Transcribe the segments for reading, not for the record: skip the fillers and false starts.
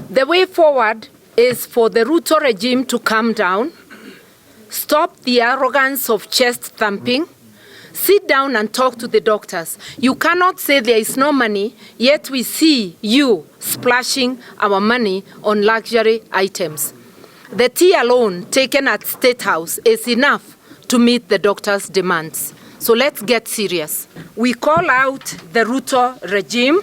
The way forward is for the Ruto regime to calm down, stop the arrogance of chest thumping, sit down and talk to the doctors. You cannot say there is no money, yet we see you splashing our money on luxury items. The tea alone taken at State House is enough to meet the doctors' demands. So let's get serious. We call out the Ruto regime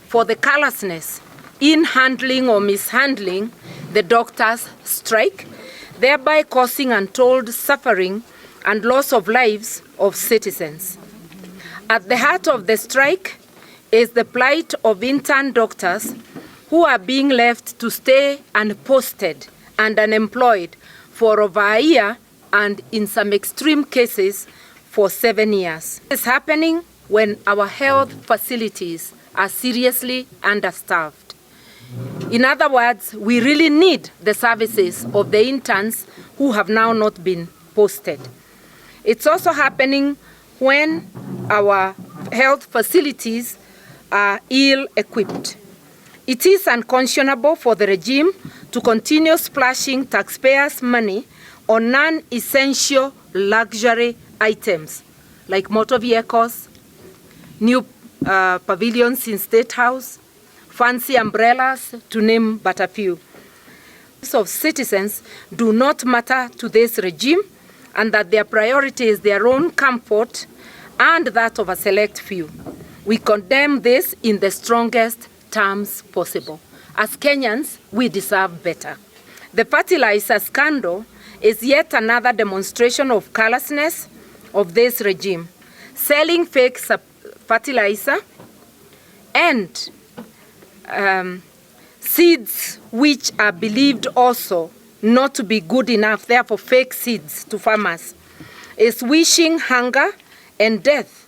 for the callousness in handling or mishandling the doctors' strike, thereby causing untold suffering and loss of lives of citizens. At the heart of the strike is the plight of intern doctors who are being left to stay unposted and unemployed for over a year and in some extreme cases for 7 years. This is happening when our health facilities are seriously understaffed. In other words, we really need the services of the interns who have now not been posted. It's also happening when our health facilities are ill-equipped. It is unconscionable for the regime to continue splashing taxpayers' money on non-essential luxury items like motor vehicles, new pavilions in State House, fancy umbrellas, to name but a few. Of citizens do not matter to this regime, and that their priority is their own comfort and that of a select few. We condemn this in the strongest terms possible. As Kenyans, we deserve better. The fertilizer scandal is yet another demonstration of callousness of this regime, selling fake fertilizer and seeds which are believed also not to be good enough, therefore fake seeds to farmers, is wishing hunger and death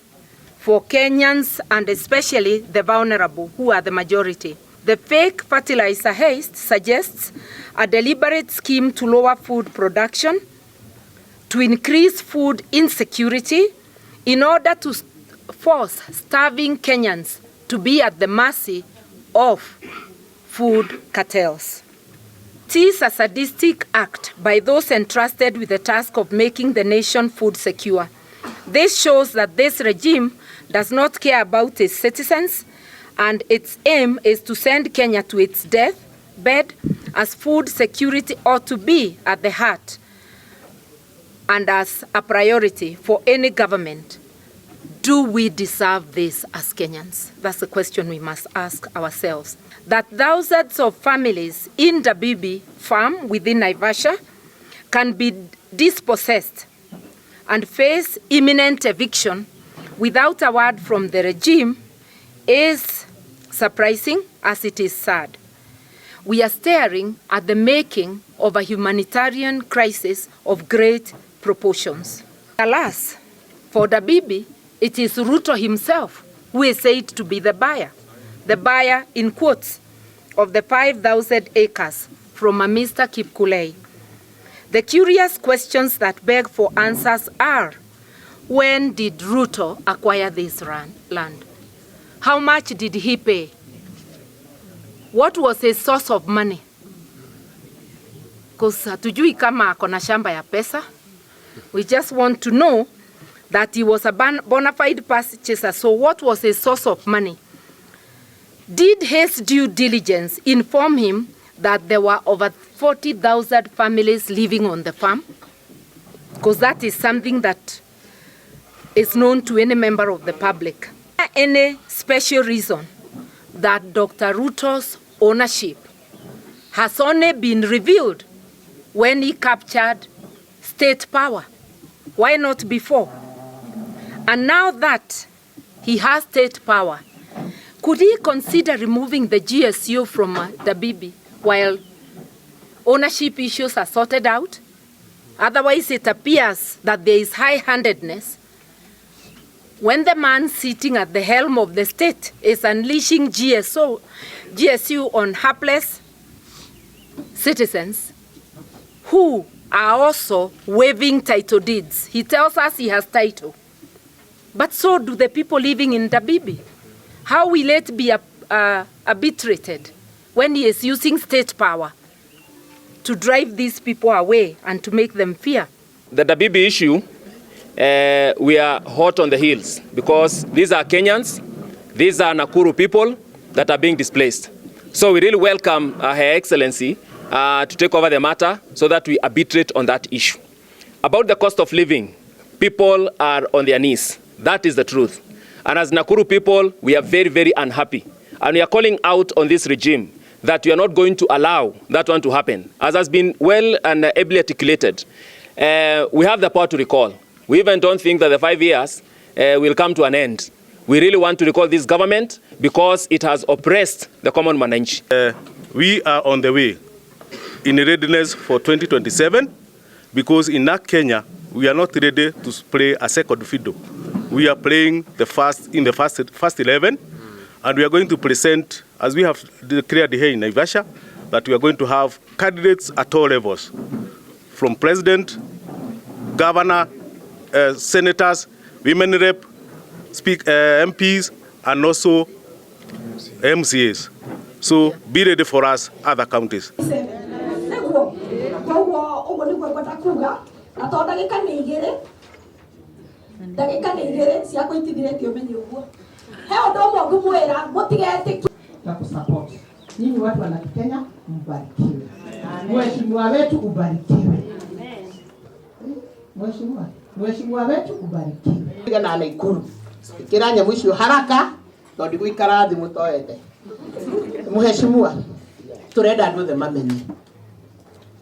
for Kenyans and especially the vulnerable, who are the majority. The fake fertilizer haste suggests a deliberate scheme to lower food production, to increase food insecurity, in order to force starving Kenyans to be at the mercy of food cartels. It is a sadistic act by those entrusted with the task of making the nation food secure. This shows that this regime does not care about its citizens, and its aim is to send Kenya to its deathbed, as food security ought to be at the heart and as a priority for any government. Do we deserve this as Kenyans? That's the question we must ask ourselves. That thousands of families in the Dabibi farm within Naivasha can be dispossessed and face imminent eviction without a word from the regime is surprising, as it is sad. We are staring at the making of a humanitarian crisis of great proportions. Alas, for the Dabibi, it is Ruto himself who is said to be the buyer in quotes, of the 5,000 acres from a Mr. Kipkulei. The curious questions that beg for answers are: when did Ruto acquire this land? How much did he pay? What was his source of money? Because hatujui kama ako na shamba ya pesa. We just want to know that he was a bona fide purchaser. So what was his source of money? Did his due diligence inform him that there were over 40,000 families living on the farm? Because that is something that is known to any member of the public. Any special reason that Dr. Ruto's ownership has only been revealed when he captured state power? Why not before? And now that he has state power, could he consider removing the GSU from the Dabibi while ownership issues are sorted out? Otherwise, it appears that there is high-handedness when the man sitting at the helm of the state is unleashing GSU on hapless citizens who are also waiving title deeds. He tells us he has title, but so do the people living in the Dabibi. How will it be arbitrated when he is using state power to drive these people away and to make them fear. The Dabibi issue, we are hot on the heels because these are Kenyans, these are Nakuru people that are being displaced. So we really welcome Her Excellency to take over the matter so that we arbitrate on that issue. About the cost of living, people are on their knees. That is the truth. And as Nakuru people, we are very, very unhappy. And we are calling out on this regime that we are not going to allow that one to happen. As has been well and ably articulated, we have the power to recall. We even don't think that the 5 years will come to an end. We really want to recall this government because it has oppressed the common mananchi. We are on the way in readiness for 2027 because in Kenya, we are not ready to play a second fiddle. We are playing the first 11, and we are going to present, as we have declared here in Naivasha, that we are going to have candidates at all levels, from president, governor, senators, women rep, MPs, and also MCAs. So be ready for us, other counties. Support. Nyinyi watu wa Kenya mbarikiwe. Mheshimiwa wetu ubarikiwe. Mheshimiwa wetu ubarikiwe. Na Naikuru. Kiranya mwisho haraka ndo ndiguikara thi mutoete. Mheshimiwa turenda andu the mamenye.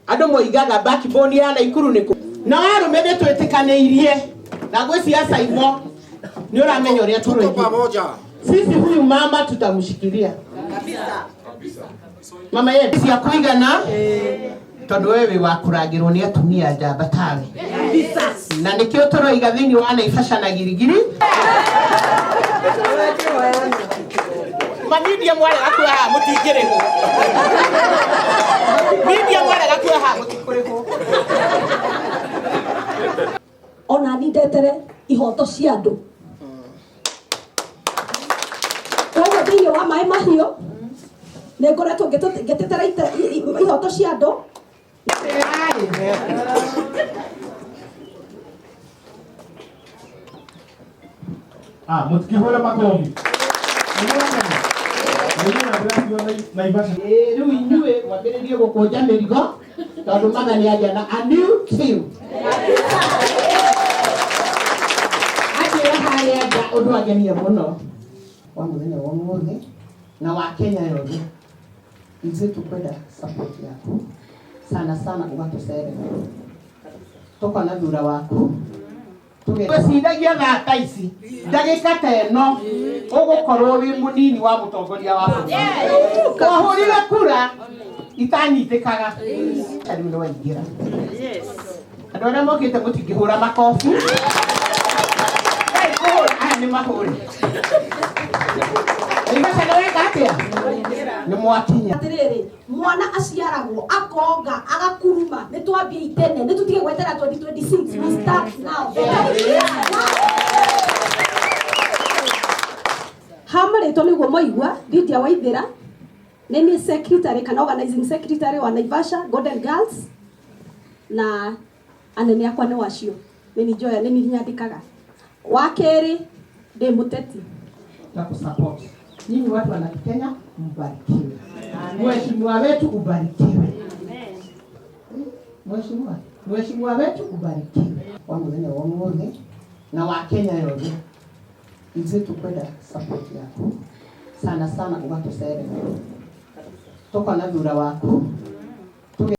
Andu moigaga backbone ya Naikuru niku. Na arumene twetikaneirie na gwe siasa imo. Ni uramenya uria tuko sisi huyu mama tutamshikilia. Kabisa. Mama yetu ya kuigana tondu wewe wakuragirwo ni atumia njamba tawe. Kabisa. Na nikio toroiga thini wa Naivasha na girigiri. Media mwale gakwe ha mutingirego. Media mwale gakwe ha mutikurego. Ona nindetere ihoto cia andu. Kwa thĩinĩ wa maĩ mahiũ nĩ ngoretwo ngĩtetera ihoto cia andũ. Mũtikihũre makobi. Rĩu inyuĩ mwambĩrĩrie gũkũnja mĩrigo tondũ mama nĩ aria na a new team. Akĩra harĩa nja ũndũ agenie mũno wa mũthenya wa ũmũthĩ na wa Kenya yothe. Ithuĩ tũkwenda support yaku sana sana ũgatũcerera. Tũkona thura waku tũgĩcindagia thata ici ndagĩka ta ĩno ũgũkorwo wĩ mũnini wa mũtongoria wa bũrũri. Twahũrire kura itanyitĩkaga. Rĩu nĩ waingĩra. Andũ arĩa mokĩte mũtingĩhũra makobi. Aya nĩ mahũri. Atiriri mwana aciaragwo akonga agakuruma nitwambie itene nitutige gwetera 2026 we start now. Hamarĩtwo nĩguo moigua Lydia Waithĩra nĩ secretary kana organizing secretary wa Naivasha Golden Girls na anene akwa nĩ wacio nĩ Joya nĩ nyandĩkaga. Wa kerĩ ndĩ mũteti na kusupport. Nyinyi watu wa Kenya mbarikiwe. Mheshimiwa wetu ubarikiwe. Mheshimiwa wetu ubarikiwe. Kwa mũthenya wa ũmũthĩ na wa Kenya yothe. Ithuĩ tũkwenda support yaku sana sana ũgatũcerera. Tũkona thura waku